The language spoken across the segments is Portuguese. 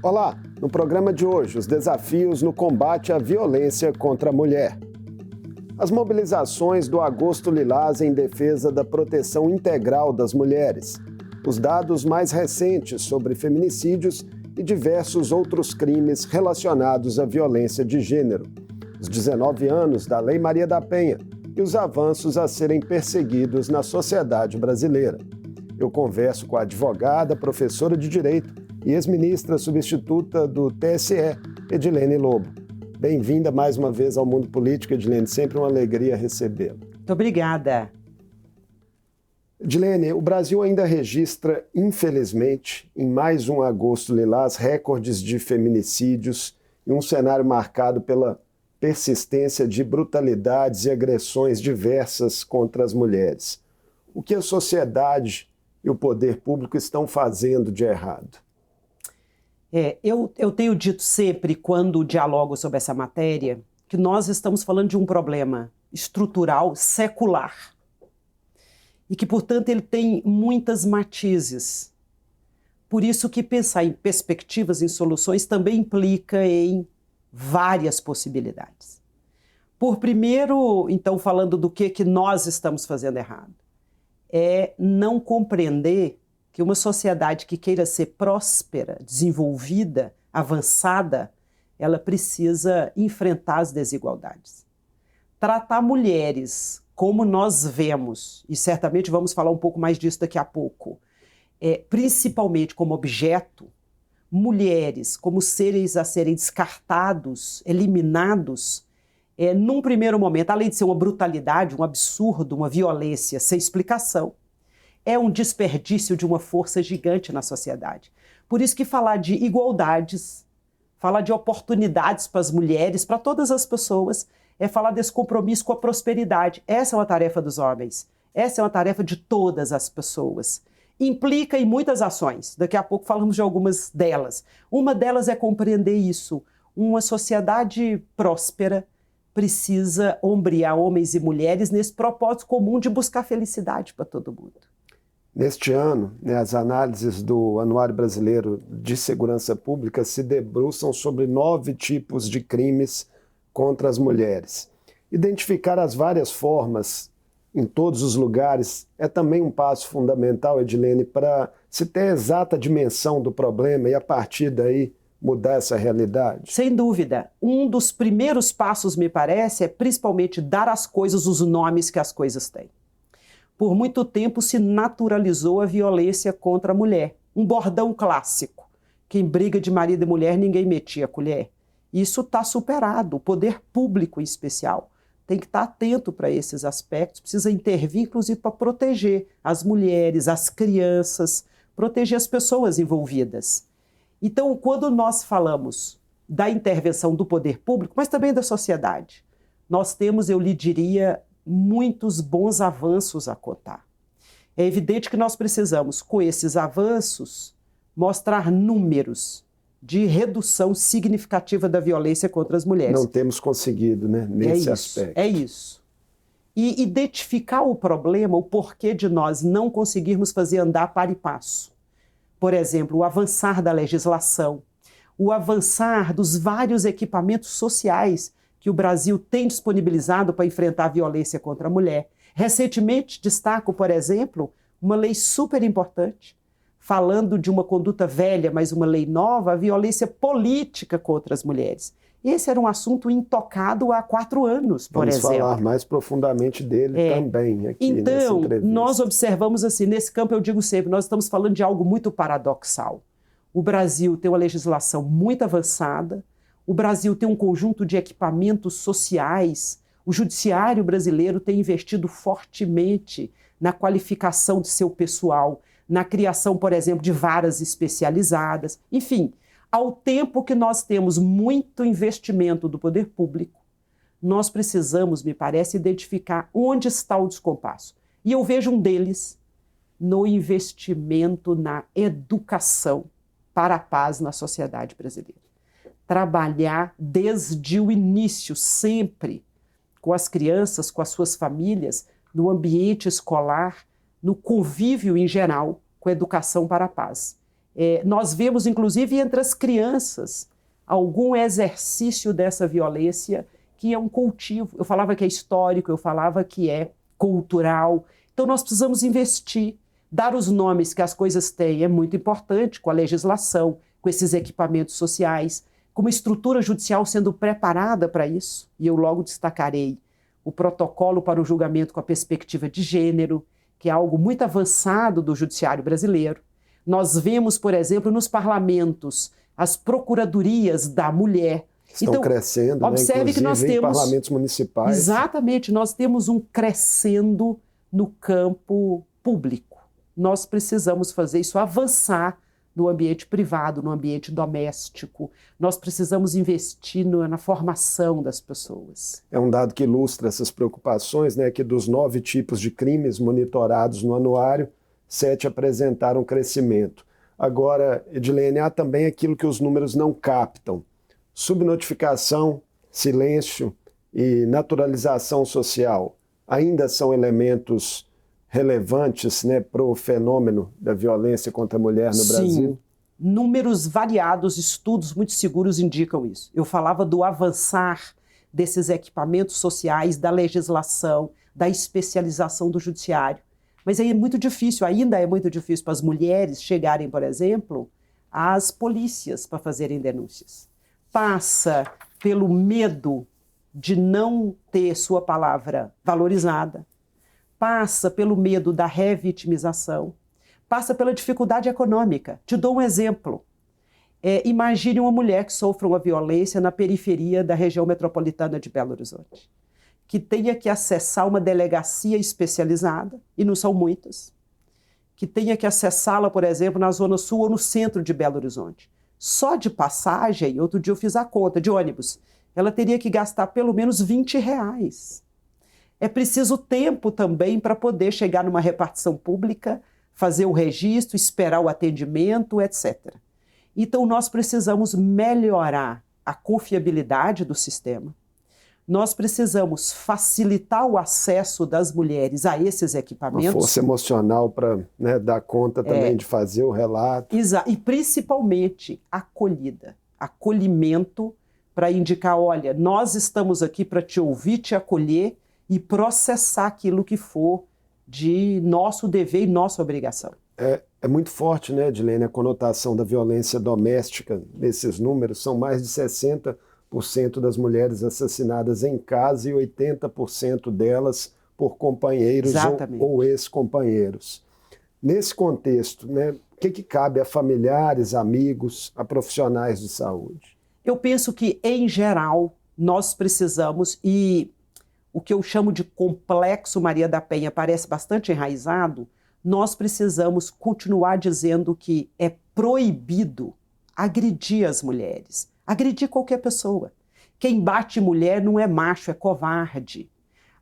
Olá, no programa de hoje, os desafios no combate à violência contra a mulher. As mobilizações do Agosto Lilás em defesa da proteção integral das mulheres. Os dados mais recentes sobre feminicídios e diversos outros crimes relacionados à violência de gênero. Os 19 anos da Lei Maria da Penha e os avanços a serem perseguidos na sociedade brasileira. Eu converso com a advogada, professora de Direito e ex-ministra substituta do TSE, Edilene Lobo. Bem-vinda mais uma vez ao Mundo Político, Edilene. Sempre uma alegria recebê-la. Muito obrigada. Edilene, o Brasil ainda registra, infelizmente, em mais um Agosto Lilás, recordes de feminicídios e um cenário marcado pela persistência de brutalidades e agressões diversas contra as mulheres. O que a sociedade e o poder público estão fazendo de errado? Eu tenho dito sempre, quando dialogo sobre essa matéria, que nós estamos falando de um problema estrutural, secular, e que, portanto, ele tem muitas matizes. Por isso que pensar em perspectivas, em soluções, também implica em várias possibilidades. Por primeiro, então, falando do que nós estamos fazendo errado, é não compreender que uma sociedade que queira ser próspera, desenvolvida, avançada, ela precisa enfrentar as desigualdades. Tratar mulheres como nós vemos, e certamente vamos falar um pouco mais disso daqui a pouco, principalmente como objeto, mulheres como seres a serem descartados, eliminados, num primeiro momento, além de ser uma brutalidade, um absurdo, uma violência sem explicação, é um desperdício de uma força gigante na sociedade. Por isso que falar de igualdades, falar de oportunidades para as mulheres, para todas as pessoas, é falar desse compromisso com a prosperidade. Essa é uma tarefa dos homens, essa é uma tarefa de todas as pessoas. Implica em muitas ações, daqui a pouco falamos de algumas delas. Uma delas é compreender isso. Uma sociedade próspera precisa ombrear homens e mulheres nesse propósito comum de buscar felicidade para todo mundo. Neste ano, as análises do Anuário Brasileiro de Segurança Pública se debruçam sobre 9 tipos de crimes contra as mulheres. Identificar as várias formas em todos os lugares é também um passo fundamental, Edilene, para se ter a exata dimensão do problema e, a partir daí, mudar essa realidade? Sem dúvida. Um dos primeiros passos, me parece, é principalmente dar às coisas os nomes que as coisas têm. Por muito tempo se naturalizou a violência contra a mulher. Um bordão clássico, que em briga de marido e mulher ninguém metia a colher. Isso está superado, o poder público em especial tem que estar atento para esses aspectos, precisa intervir inclusive para proteger as mulheres, as crianças, proteger as pessoas envolvidas. Então, quando nós falamos da intervenção do poder público, mas também da sociedade, nós temos, eu lhe diria, muitos bons avanços a contar. É evidente que nós precisamos, com esses avanços, mostrar números de redução significativa da violência contra as mulheres. Não temos conseguido, nesse aspecto. É isso. E identificar o problema, o porquê de nós não conseguirmos fazer andar para e passo. Por exemplo, o avançar da legislação, o avançar dos vários equipamentos sociais que o Brasil tem disponibilizado para enfrentar a violência contra a mulher. Recentemente, destaco, por exemplo, uma lei super importante, falando de uma conduta velha, mas uma lei nova, a violência política contra as mulheres. Esse era um assunto intocado há 4 anos, por exemplo. Vamos falar mais profundamente dele também aqui nessa entrevista. Então, nós observamos assim, nesse campo eu digo sempre, nós estamos falando de algo muito paradoxal. O Brasil tem uma legislação muito avançada, o Brasil tem um conjunto de equipamentos sociais, o judiciário brasileiro tem investido fortemente na qualificação de seu pessoal, na criação, por exemplo, de varas especializadas. Enfim, ao tempo que nós temos muito investimento do poder público, nós precisamos, me parece, identificar onde está o descompasso. E eu vejo um deles no investimento na educação para a paz na sociedade brasileira. Trabalhar desde o início, sempre, com as crianças, com as suas famílias, no ambiente escolar, no convívio em geral, com a educação para a paz. Nós vemos, inclusive, entre as crianças, algum exercício dessa violência que é um cultivo. Eu falava que é histórico, eu falava que é cultural. Então, nós precisamos investir, dar os nomes que as coisas têm é muito importante, com a legislação, com esses equipamentos sociais, com uma estrutura judicial sendo preparada para isso. E eu logo destacarei o protocolo para o julgamento com a perspectiva de gênero, que é algo muito avançado do judiciário brasileiro. Nós vemos, por exemplo, nos parlamentos, as procuradorias da mulher. Estão crescendo, observe, né? Que nós temos parlamentos municipais. Exatamente, nós temos um crescendo no campo público. Nós precisamos fazer isso avançar no ambiente privado, no ambiente doméstico. Nós precisamos investir na formação das pessoas. É um dado que ilustra essas preocupações, né? Que dos 9 tipos de crimes monitorados no anuário, 7 apresentaram crescimento. Agora, Edilene, há também aquilo que os números não captam. Subnotificação, silêncio e naturalização social ainda são elementos relevantes, né, para o fenômeno da violência contra a mulher no Brasil? Sim, números variados, estudos muito seguros indicam isso. Eu falava do avançar desses equipamentos sociais, da legislação, da especialização do judiciário. Mas aí é muito difícil, ainda é muito difícil para as mulheres chegarem, por exemplo, às polícias para fazerem denúncias. Passa pelo medo de não ter sua palavra valorizada, passa pelo medo da revitimização, passa pela dificuldade econômica. Te dou um exemplo. Imagine uma mulher que sofre uma violência na periferia da região metropolitana de Belo Horizonte, que tenha que acessar uma delegacia especializada, e não são muitas, que tenha que acessá-la, por exemplo, na Zona Sul ou no centro de Belo Horizonte. Só de passagem, outro dia eu fiz a conta, de ônibus, ela teria que gastar pelo menos R$20. É preciso tempo também para poder chegar numa repartição pública, fazer o registro, esperar o atendimento, etc. Então, nós precisamos melhorar a confiabilidade do sistema. Nós precisamos facilitar o acesso das mulheres a esses equipamentos. Uma força emocional para, né, dar conta também de fazer o relato. E principalmente acolhida, acolhimento para indicar, olha, nós estamos aqui para te ouvir, te acolher e processar aquilo que for de nosso dever e nossa obrigação. É muito forte, né, Edilene, a conotação da violência doméstica nesses números. São mais de 60% das mulheres assassinadas em casa e 80% delas por companheiros ou ex-companheiros. Nesse contexto, né, o que cabe a familiares, amigos, a profissionais de saúde? Eu penso que, em geral, nós precisamos, e o que eu chamo de complexo Maria da Penha parece bastante enraizado, nós precisamos continuar dizendo que é proibido agredir as mulheres, agredir qualquer pessoa. Quem bate mulher não é macho, é covarde.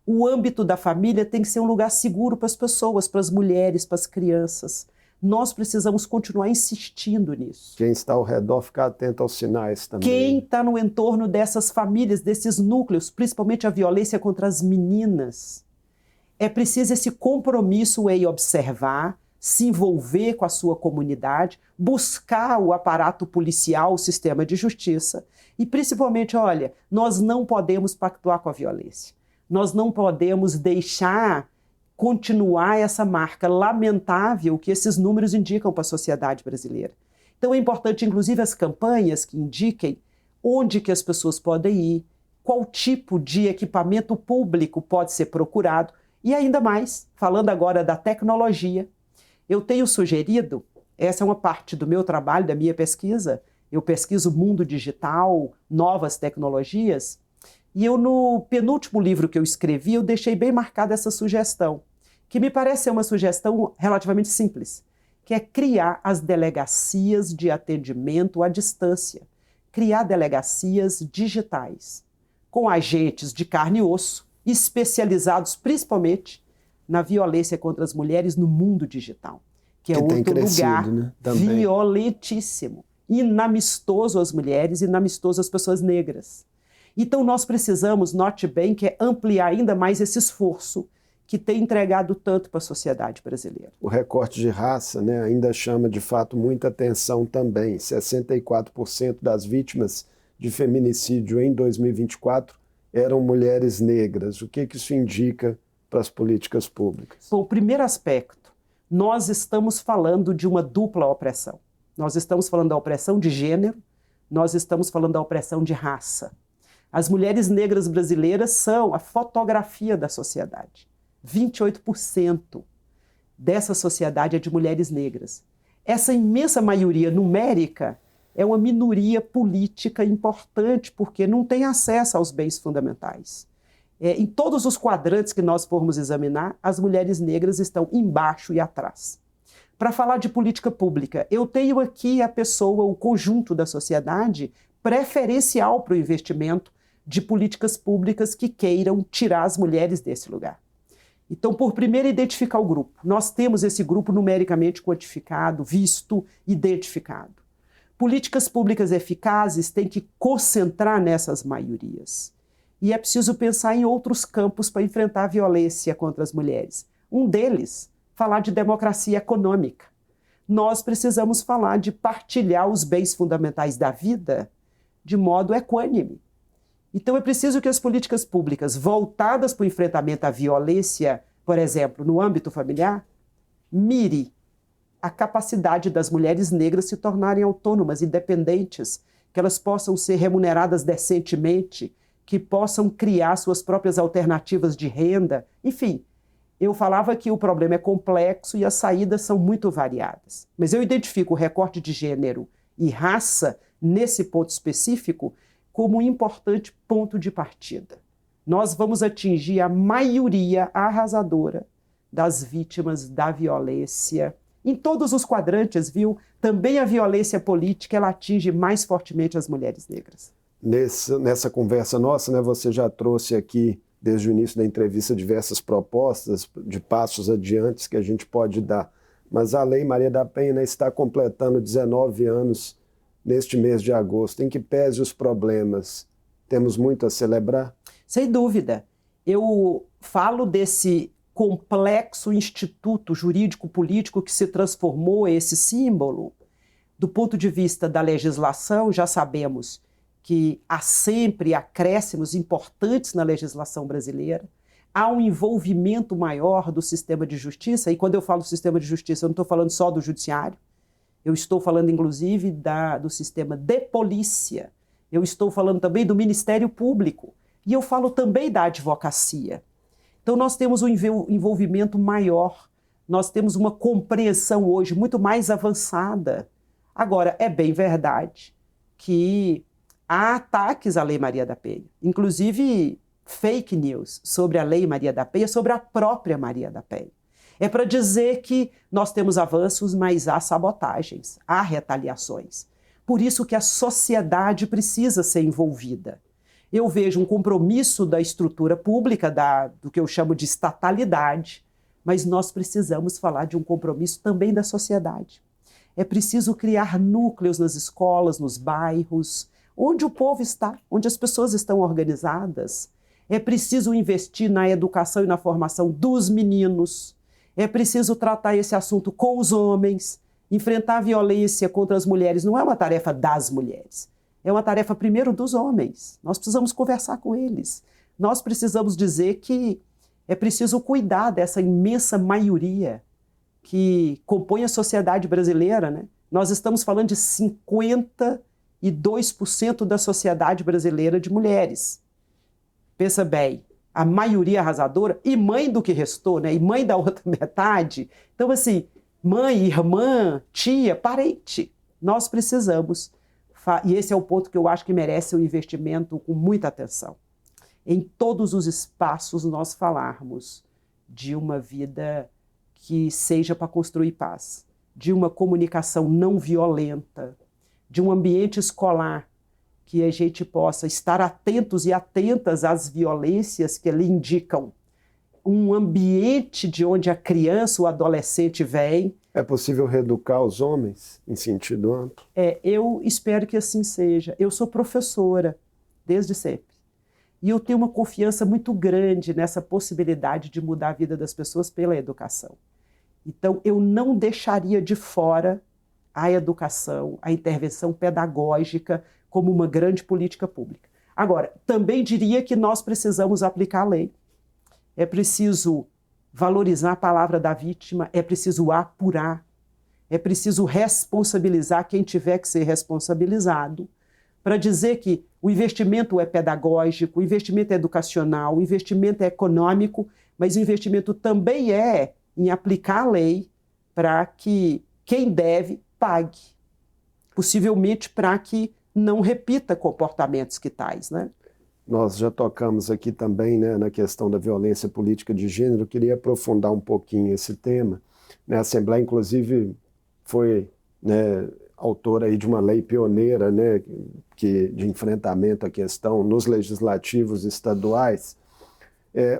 O âmbito da família tem que ser um lugar seguro para as pessoas, para as mulheres, para as crianças. Nós precisamos continuar insistindo nisso. Quem está ao redor, ficar atento aos sinais também. Quem está no entorno dessas famílias, desses núcleos, principalmente a violência contra as meninas. É preciso esse compromisso em observar, se envolver com a sua comunidade, buscar o aparato policial, o sistema de justiça. E principalmente, olha, nós não podemos pactuar com a violência. Nós não podemos deixar continuar essa marca lamentável que esses números indicam para a sociedade brasileira. Então é importante, inclusive, as campanhas que indiquem onde que as pessoas podem ir, qual tipo de equipamento público pode ser procurado, e ainda mais, falando agora da tecnologia, eu tenho sugerido, essa é uma parte do meu trabalho, da minha pesquisa, eu pesquiso mundo digital, novas tecnologias, e eu, no penúltimo livro que eu escrevi, eu deixei bem marcada essa sugestão, que me parece ser uma sugestão relativamente simples, que é criar as delegacias de atendimento à distância, criar delegacias digitais, com agentes de carne e osso, especializados principalmente na violência contra as mulheres no mundo digital, que é outro lugar, né, violentíssimo, inamistoso às mulheres, inamistoso às pessoas negras. Então nós precisamos, note bem, que é ampliar ainda mais esse esforço, que tem entregado tanto para a sociedade brasileira. O recorte de raça, né, ainda chama de fato muita atenção também. 64% das vítimas de feminicídio em 2024 eram mulheres negras. O que isso indica para as políticas públicas? Bom, o primeiro aspecto, nós estamos falando de uma dupla opressão. Nós estamos falando da opressão de gênero, nós estamos falando da opressão de raça. As mulheres negras brasileiras são a fotografia da sociedade. 28% dessa sociedade é de mulheres negras. Essa imensa maioria numérica é uma minoria política importante porque não tem acesso aos bens fundamentais. Em todos os quadrantes que nós formos examinar, as mulheres negras estão embaixo e atrás. Para falar de política pública, eu tenho aqui a pessoa, o conjunto da sociedade preferencial para o investimento de políticas públicas que queiram tirar as mulheres desse lugar. Então, por primeiro, identificar o grupo. Nós temos esse grupo numericamente quantificado, visto, identificado. Políticas públicas eficazes têm que concentrar nessas maiorias. E é preciso pensar em outros campos para enfrentar a violência contra as mulheres. Um deles, falar de democracia econômica. Nós precisamos falar de partilhar os bens fundamentais da vida de modo equânime. Então é preciso que as políticas públicas voltadas para o enfrentamento à violência, por exemplo, no âmbito familiar, mire a capacidade das mulheres negras se tornarem autônomas, independentes, que elas possam ser remuneradas decentemente, que possam criar suas próprias alternativas de renda. Enfim, eu falava que o problema é complexo e as saídas são muito variadas. Mas eu identifico o recorte de gênero e raça, nesse ponto específico, como um importante ponto de partida. Nós vamos atingir a maioria arrasadora das vítimas da violência. Em todos os quadrantes, viu? Também a violência política, ela atinge mais fortemente as mulheres negras. Nessa conversa nossa, né, você já trouxe aqui, desde o início da entrevista, diversas propostas de passos adiantes que a gente pode dar. Mas a Lei Maria da Penha, né, está completando 19 anos neste mês de agosto. Em que pese os problemas, temos muito a celebrar? Sem dúvida. Eu falo desse complexo instituto jurídico-político que se transformou esse símbolo. Do ponto de vista da legislação, já sabemos que há sempre acréscimos importantes na legislação brasileira. Há um envolvimento maior do sistema de justiça, e quando eu falo sistema de justiça, eu não estou falando só do judiciário, eu estou falando, inclusive, do sistema de polícia. Eu estou falando também do Ministério Público. E eu falo também da advocacia. Então, nós temos um envolvimento maior. Nós temos uma compreensão hoje muito mais avançada. Agora, é bem verdade que há ataques à Lei Maria da Penha. Inclusive, fake news sobre a Lei Maria da Penha, sobre a própria Maria da Penha. É para dizer que nós temos avanços, mas há sabotagens, há retaliações. Por isso que a sociedade precisa ser envolvida. Eu vejo um compromisso da estrutura pública, do que eu chamo de estatalidade, mas nós precisamos falar de um compromisso também da sociedade. É preciso criar núcleos nas escolas, nos bairros, onde o povo está, onde as pessoas estão organizadas. É preciso investir na educação e na formação dos meninos. É preciso tratar esse assunto com os homens. Enfrentar a violência contra as mulheres não é uma tarefa das mulheres. É uma tarefa, primeiro, dos homens. Nós precisamos conversar com eles. Nós precisamos dizer que é preciso cuidar dessa imensa maioria que compõe a sociedade brasileira, né? Nós estamos falando de 52% da sociedade brasileira de mulheres. Pensa bem, a maioria arrasadora e mãe do que restou, né? E mãe da outra metade. Então, assim, mãe, irmã, tia, parente. Nós precisamos, e esse é o ponto que eu acho que merece um investimento com muita atenção. Em todos os espaços nós falarmos de uma vida que seja para construir paz, de uma comunicação não violenta, de um ambiente escolar que a gente possa estar atentos e atentas às violências que ali indicam, um ambiente de onde a criança, o adolescente vem. É possível reeducar os homens em sentido amplo? Eu espero que assim seja. Eu sou professora desde sempre. E eu tenho uma confiança muito grande nessa possibilidade de mudar a vida das pessoas pela educação. Então, eu não deixaria de fora a educação, a intervenção pedagógica como uma grande política pública. Agora, também diria que nós precisamos aplicar a lei. É preciso valorizar a palavra da vítima, é preciso apurar, é preciso responsabilizar quem tiver que ser responsabilizado, para dizer que o investimento é pedagógico, o investimento é educacional, o investimento é econômico, mas o investimento também é em aplicar a lei para que quem deve pague, possivelmente para que não repita comportamentos que tais, né? Nós já tocamos aqui também, né, na questão da violência política de gênero. Eu queria aprofundar um pouquinho esse tema. A Assembleia, inclusive, foi, né, autora aí de uma lei pioneira, né, de enfrentamento à questão nos legislativos estaduais.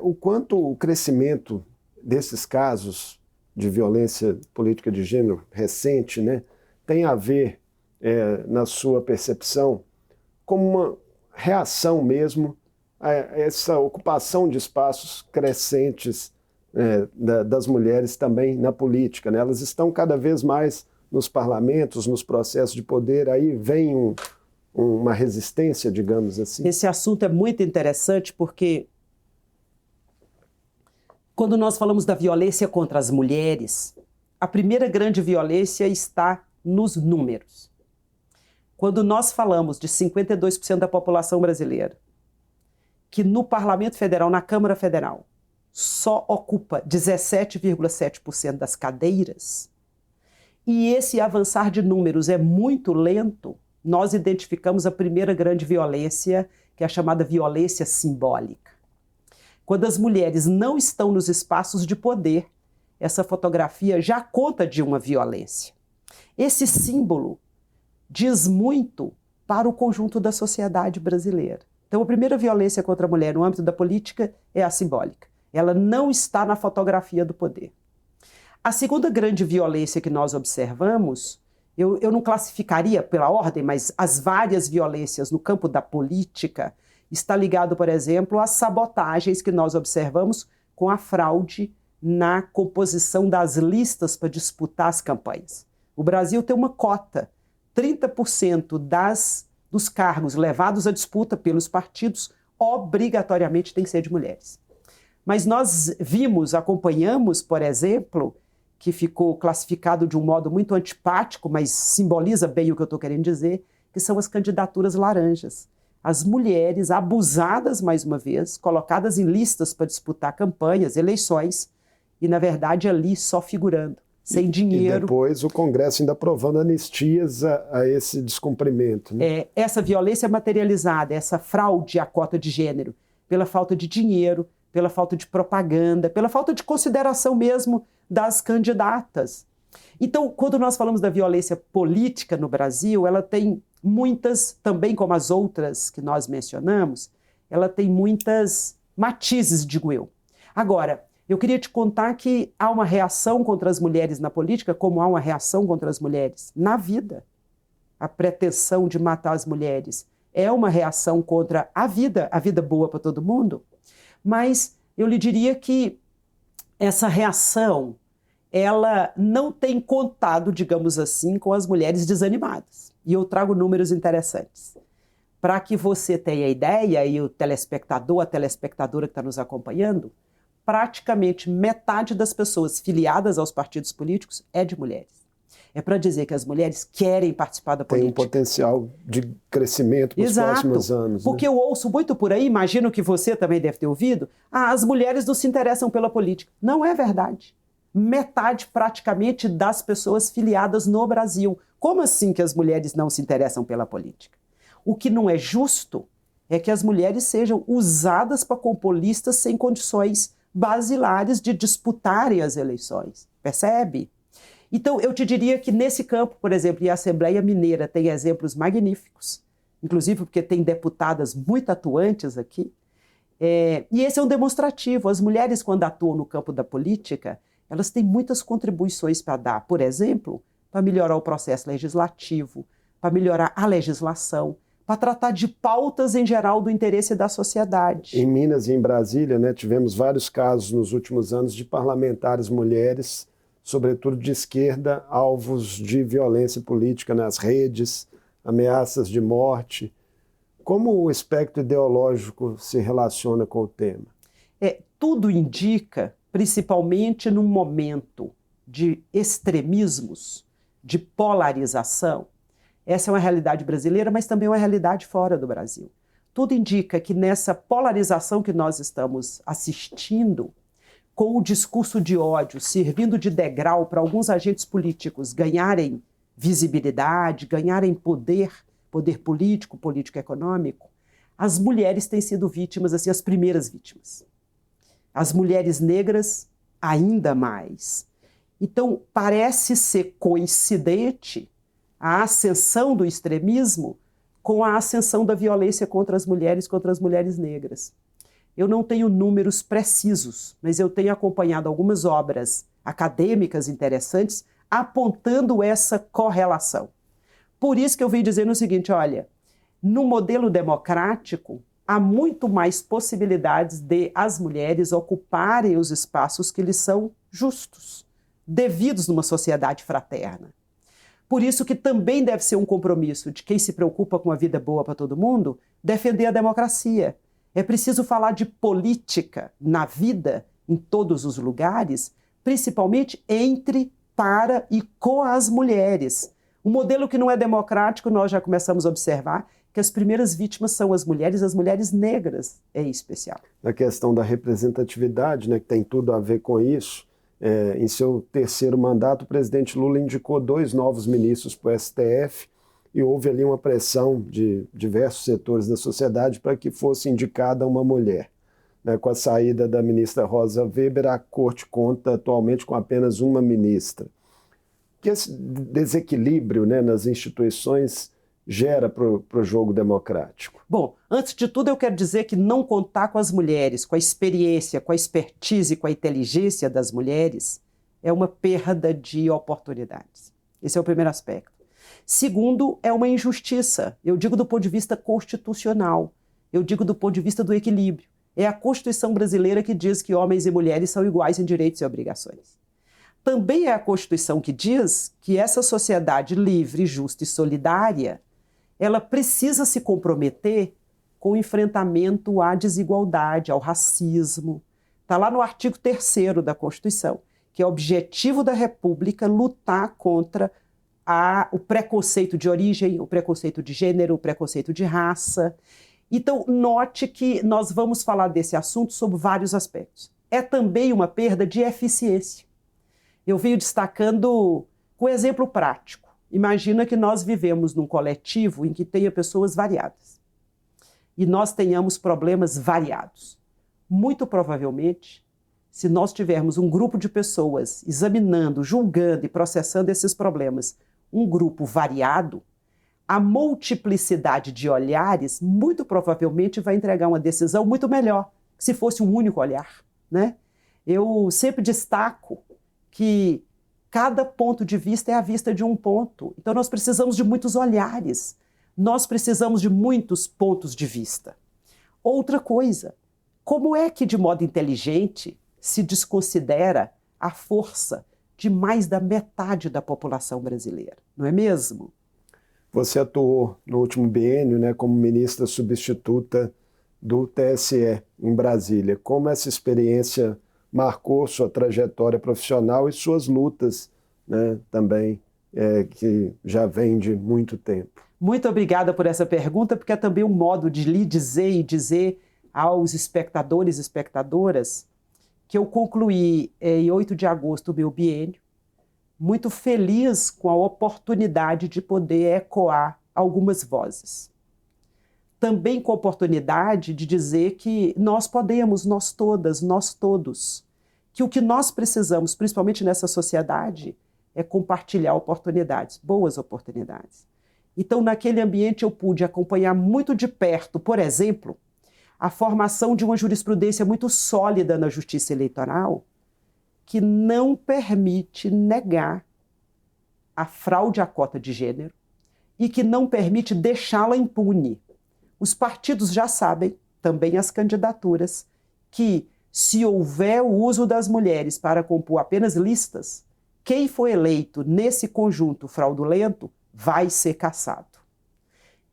O quanto o crescimento desses casos de violência política de gênero recente, né, tem a ver, na sua percepção, como uma reação mesmo a essa ocupação de espaços crescentes das mulheres também na política, né? Elas estão cada vez mais nos parlamentos, nos processos de poder, aí vem uma resistência, digamos assim. Esse assunto é muito interessante porque quando nós falamos da violência contra as mulheres, a primeira grande violência está nos números. Quando nós falamos de 52% da população brasileira, que no Parlamento Federal, na Câmara Federal, só ocupa 17,7% das cadeiras, e esse avançar de números é muito lento, nós identificamos a primeira grande violência, que é a chamada violência simbólica. Quando as mulheres não estão nos espaços de poder, essa fotografia já conta de uma violência. Esse símbolo diz muito para o conjunto da sociedade brasileira. Então, a primeira violência contra a mulher no âmbito da política é a simbólica. Ela não está na fotografia do poder. A segunda grande violência que nós observamos, eu não classificaria pela ordem, mas as várias violências no campo da política está ligado, por exemplo, às sabotagens que nós observamos com a fraude na composição das listas para disputar as campanhas. O Brasil tem uma cota, 30% dos cargos levados à disputa pelos partidos obrigatoriamente tem que ser de mulheres. Mas nós acompanhamos, por exemplo, que ficou classificado de um modo muito antipático, mas simboliza bem o que eu estou querendo dizer, que são as candidaturas laranjas. As mulheres abusadas, mais uma vez, colocadas em listas para disputar campanhas, eleições, e, na verdade, ali só figurando, sem dinheiro. E depois o Congresso ainda aprovando anistias a esse descumprimento, né? Essa violência materializada, essa fraude à cota de gênero, pela falta de dinheiro, pela falta de propaganda, pela falta de consideração mesmo das candidatas. Então, quando nós falamos da violência política no Brasil, ela tem muitas, também como as outras que nós mencionamos, ela tem muitas matizes, digo eu. Agora, eu queria te contar que há uma reação contra as mulheres na política, como há uma reação contra as mulheres na vida. A pretensão de matar as mulheres é uma reação contra a vida boa para todo mundo, mas eu lhe diria que essa reação, ela não tem contado, digamos assim, com as mulheres desanimadas. E eu trago números interessantes. Para que você tenha ideia, e o telespectador, a telespectadora que está nos acompanhando, praticamente metade das pessoas filiadas aos partidos políticos é de mulheres. É para dizer que as mulheres querem participar da política. Tem um potencial de crescimento para os próximos anos. Porque né? Eu ouço muito por aí, imagino que você também deve ter ouvido, as mulheres não se interessam pela política. Não é verdade. Metade praticamente das pessoas filiadas no Brasil. Como assim que as mulheres não se interessam pela política? O que não é justo é que as mulheres sejam usadas para compor listas sem condições basilares de disputarem as eleições. Percebe? Então, eu te diria que nesse campo, por exemplo, e a Assembleia Mineira tem exemplos magníficos, inclusive porque tem deputadas muito atuantes aqui, e esse é um demonstrativo. As mulheres, quando atuam no campo da política, elas têm muitas contribuições para dar, por exemplo, para melhorar o processo legislativo, para melhorar a legislação, para tratar de pautas em geral do interesse da sociedade. Em Minas e em Brasília, né, tivemos vários casos nos últimos anos de parlamentares mulheres, sobretudo de esquerda, alvos de violência política nas redes, ameaças de morte. Como o espectro ideológico se relaciona com o tema? Tudo indica, principalmente num momento de extremismos, de polarização. Essa é uma realidade brasileira, mas também uma realidade fora do Brasil. Tudo indica que nessa polarização que nós estamos assistindo, com o discurso de ódio servindo de degrau para alguns agentes políticos ganharem visibilidade, ganharem poder político, político-econômico, as mulheres têm sido vítimas, assim, as primeiras vítimas. As mulheres negras, ainda mais. Então, parece ser coincidente a ascensão do extremismo com a ascensão da violência contra as mulheres negras. Eu não tenho números precisos, mas eu tenho acompanhado algumas obras acadêmicas interessantes apontando essa correlação. Por isso que eu vim dizendo o seguinte, olha, no modelo democrático, há muito mais possibilidades de as mulheres ocuparem os espaços que lhes são justos, devidos numa sociedade fraterna. Por isso que também deve ser um compromisso de quem se preocupa com a vida boa para todo mundo, defender a democracia. É preciso falar de política na vida, em todos os lugares, principalmente entre, para e com as mulheres. Um modelo que não é democrático, nós já começamos a observar que as primeiras vítimas são as mulheres negras em especial. Na questão da representatividade, né, que tem tudo a ver com isso, em seu terceiro mandato, o presidente Lula indicou 2 novos ministros para o STF e houve ali uma pressão de diversos setores da sociedade para que fosse indicada uma mulher. Com a saída da ministra Rosa Weber, a Corte conta atualmente com apenas uma ministra. Que esse desequilíbrio, né, nas instituições gera para o jogo democrático? Bom, antes de tudo eu quero dizer que não contar com as mulheres, com a experiência, com a expertise, com a inteligência das mulheres, é uma perda de oportunidades. Esse é o primeiro aspecto. Segundo, é uma injustiça. Eu digo do ponto de vista constitucional, eu digo do ponto de vista do equilíbrio. É a Constituição brasileira que diz que homens e mulheres são iguais em direitos e obrigações. Também é a Constituição que diz que essa sociedade livre, justa e solidária, ela precisa se comprometer com o enfrentamento à desigualdade, ao racismo. Está lá no artigo 3º da Constituição, que é o objetivo da República lutar contra o preconceito de origem, o preconceito de gênero, o preconceito de raça. Então, note que nós vamos falar desse assunto sob vários aspectos. É também uma perda de eficiência. Eu venho destacando com exemplo prático. Imagina que nós vivemos num coletivo em que tenha pessoas variadas. E nós tenhamos problemas variados. Muito provavelmente, se nós tivermos um grupo de pessoas examinando, julgando e processando esses problemas, um grupo variado, a multiplicidade de olhares muito provavelmente vai entregar uma decisão muito melhor que se fosse um único olhar, né? Eu sempre destaco que cada ponto de vista é a vista de um ponto. Então nós precisamos de muitos olhares, nós precisamos de muitos pontos de vista. Outra coisa, como é que de modo inteligente se desconsidera a força de mais da metade da população brasileira, não é mesmo? Você atuou no último biênio, né, como ministra substituta do TSE em Brasília. Como essa experiência marcou sua trajetória profissional e suas lutas, né, também, que já vem de muito tempo? Muito obrigada por essa pergunta, porque é também um modo de lhe dizer e dizer aos espectadores e espectadoras que eu concluí em 8 de agosto o meu biênio, muito feliz com a oportunidade de poder ecoar algumas vozes. Também com a oportunidade de dizer que nós podemos, nós todas, nós todos, que o que nós precisamos, principalmente nessa sociedade, é compartilhar oportunidades, boas oportunidades. Então, naquele ambiente eu pude acompanhar muito de perto, por exemplo, a formação de uma jurisprudência muito sólida na justiça eleitoral, que não permite negar a fraude à cota de gênero e que não permite deixá-la impune. Os partidos já sabem, também as candidaturas, que se houver o uso das mulheres para compor apenas listas, quem for eleito nesse conjunto fraudulento vai ser cassado.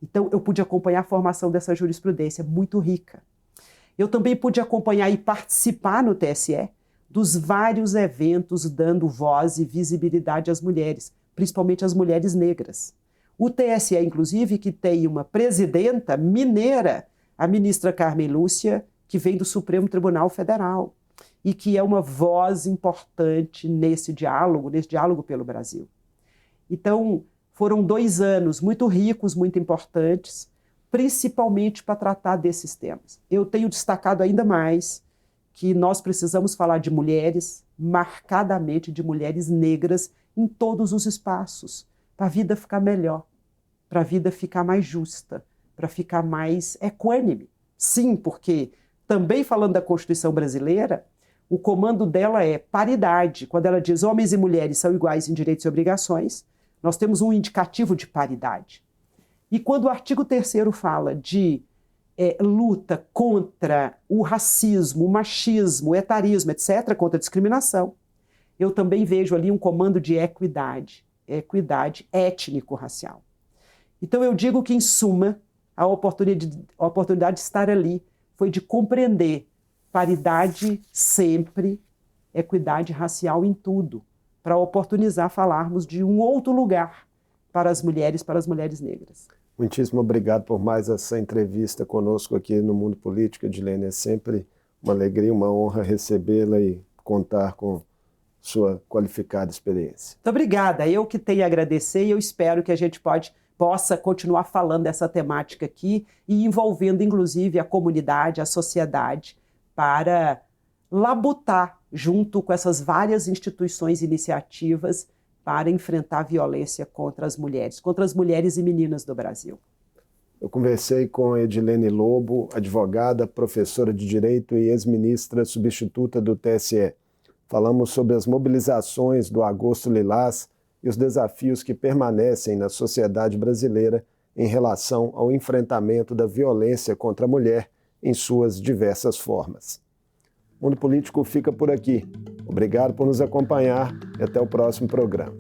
Então, eu pude acompanhar a formação dessa jurisprudência muito rica. Eu também pude acompanhar e participar no TSE dos vários eventos dando voz e visibilidade às mulheres, principalmente às mulheres negras. O TSE, inclusive, que tem uma presidenta mineira, a ministra Carmen Lúcia, que vem do Supremo Tribunal Federal e que é uma voz importante nesse diálogo pelo Brasil. Então, foram 2 anos muito ricos, muito importantes, principalmente para tratar desses temas. Eu tenho destacado ainda mais que nós precisamos falar de mulheres, marcadamente de mulheres negras, em todos os espaços, para a vida ficar melhor, para a vida ficar mais justa, para ficar mais equânime. Sim, porque, também falando da Constituição brasileira, o comando dela é paridade. Quando ela diz homens e mulheres são iguais em direitos e obrigações, nós temos um indicativo de paridade. E quando o artigo 3º fala de luta contra o racismo, o machismo, o etarismo, etc., contra a discriminação, eu também vejo ali um comando de equidade étnico-racial. Então eu digo que, em suma, a oportunidade de estar ali foi de compreender paridade sempre, equidade racial em tudo, para oportunizar falarmos de um outro lugar para as mulheres negras. Muitíssimo obrigado por mais essa entrevista conosco aqui no Mundo Político, Edilene. É sempre uma alegria, uma honra recebê-la e contar com sua qualificada experiência. Muito obrigada. Eu que tenho a agradecer e eu espero que a gente possa continuar falando dessa temática aqui e envolvendo, inclusive, a comunidade, a sociedade, para labutar junto com essas várias instituições e iniciativas para enfrentar a violência contra as mulheres e meninas do Brasil. Eu conversei com Edilene Lobo, advogada, professora de Direito e ex-ministra substituta do TSE. Falamos sobre as mobilizações do Agosto Lilás e os desafios que permanecem na sociedade brasileira em relação ao enfrentamento da violência contra a mulher em suas diversas formas. O Mundo Político fica por aqui. Obrigado por nos acompanhar e até o próximo programa.